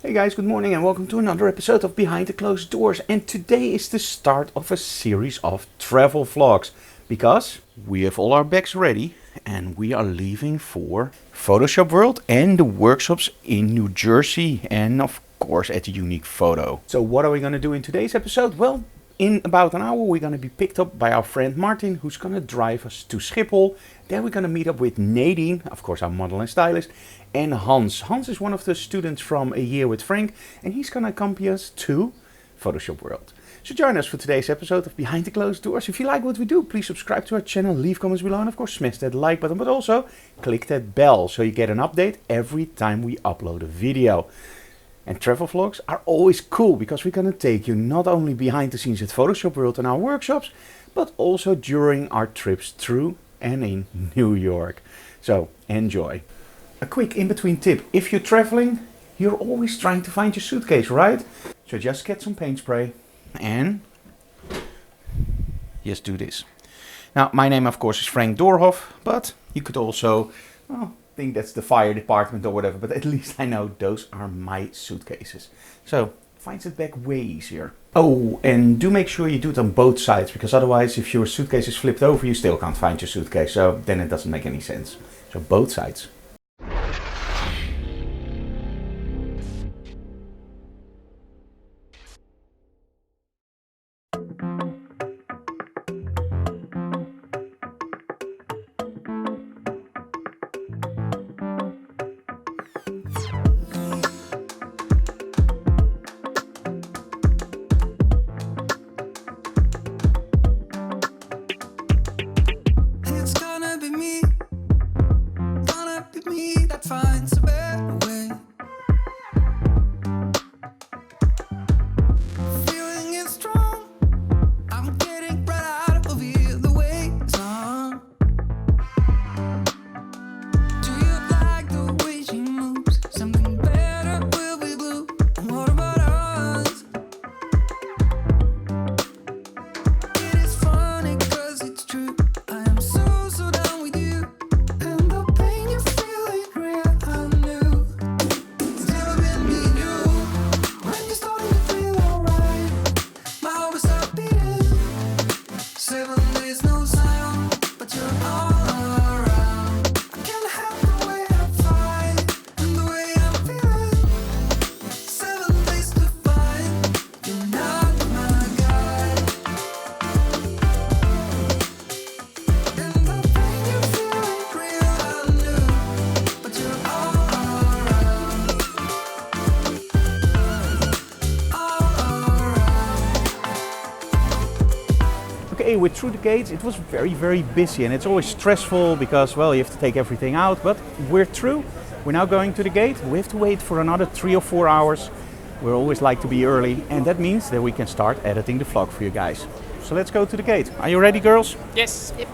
Hey guys, good morning and welcome to another episode of Behind the Closed Doors. And today is the start of a series of travel vlogs because we have all our bags ready and we are leaving for Photoshop World and the workshops in New Jersey and of course at Unique Photo. So what are we going to do in today's episode? Well, in about an hour we're going to be picked up by our friend Martin, who's going to drive us to Schiphol. Then we're going to meet up with Nadine, of course our model and stylist, and Hans. Hans is one of the students from A Year with Frank, and he's going to accompany us to Photoshop World. So join us for today's episode of Behind the Closed Doors. If you like what we do, please subscribe to our channel, leave comments below, and of course smash that like button, but also click that bell so you get an update every time we upload a video. And travel vlogs are always cool because we're going to take you not only behind the scenes at Photoshop World and our workshops, but also during our trips through and in New York. So enjoy. A quick in-between tip. If you're traveling, you're always trying to find your suitcase, right? So just get some paint spray and just do this. Now, my name of course is Frank Doorhof, but you could also think that's the fire department or whatever, but at least I know those are my suitcases. So finds it back way easier. Oh, and do make sure you do it on both sides, because otherwise if your suitcase is flipped over, you still can't find your suitcase. So then it doesn't make any sense. So both sides. Okay, we're through the gates. It was very busy and it's always stressful because, well, you have to take everything out, but we're through. We're now going to the gate. We have to wait for another 3 or 4 hours. We always like to be early, and that means that we can start editing the vlog for you guys. So let's go to the gate. Are you ready, girls? Yes. Yep.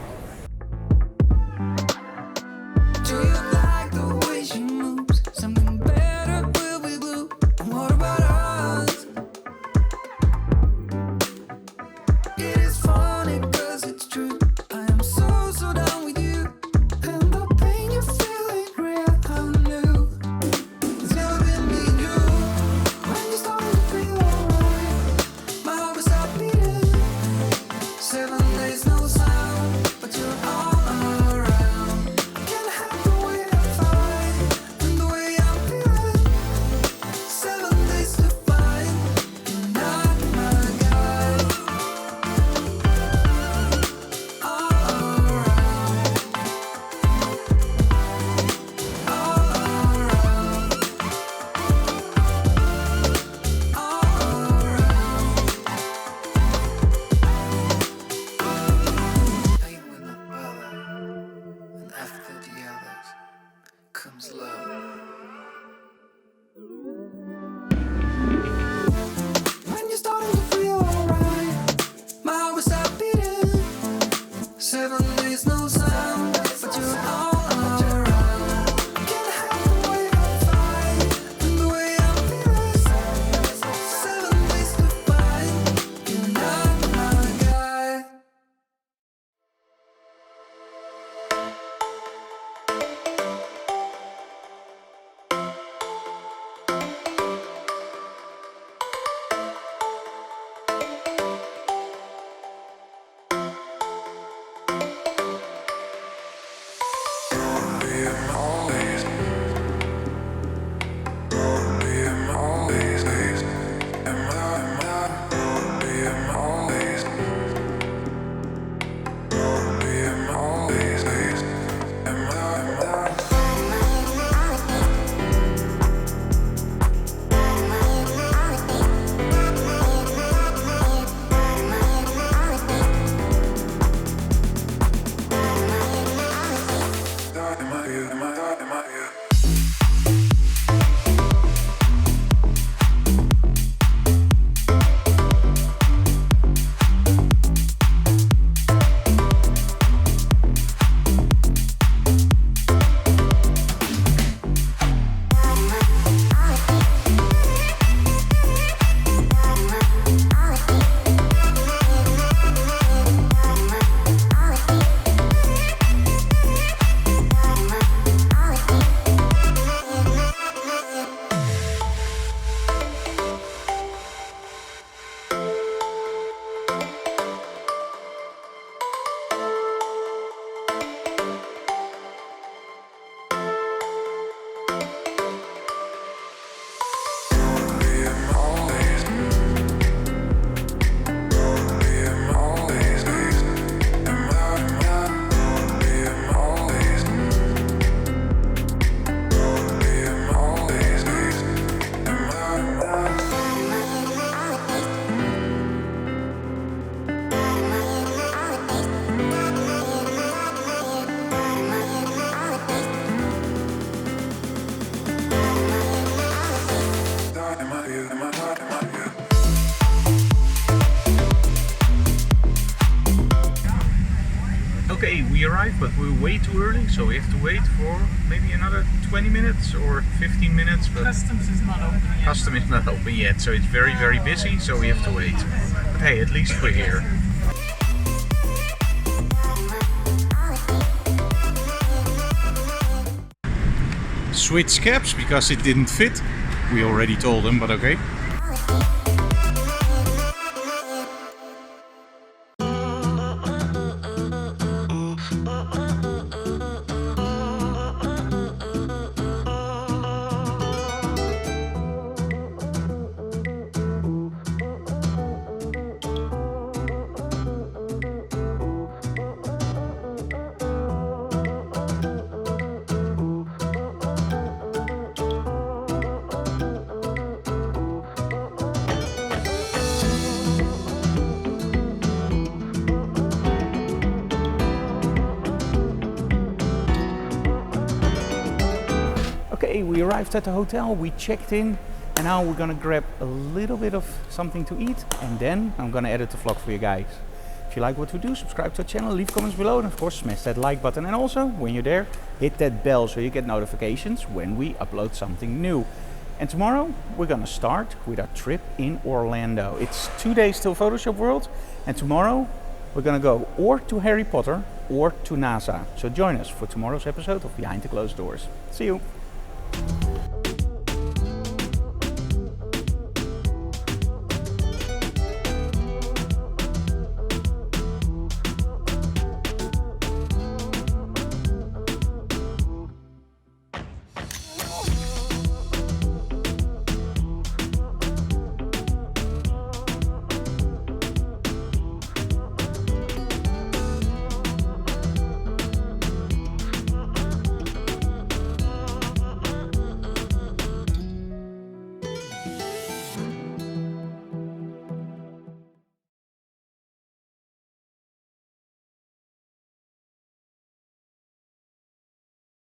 Okay, we arrived, but we're way too early, so we have to wait for maybe another 20 minutes or 15 minutes. But Customs is not open yet. Custom is not open yet, so it's very, very busy, so we have to wait. But hey, at least we're here. Switch caps because it didn't fit. We already told them, but okay. Okay, we arrived at the hotel, we checked in, and now we're gonna grab a little bit of something to eat, and then I'm gonna edit the vlog for you guys. If you like what we do, subscribe to our channel, leave comments below, and of course smash that like button. And also, when you're there, hit that bell so you get notifications when we upload something new. And tomorrow, we're gonna start with our trip in Orlando. It's 2 days till Photoshop World, and tomorrow we're gonna go or to Harry Potter or to NASA. So join us for tomorrow's episode of Behind the Closed Doors. See you!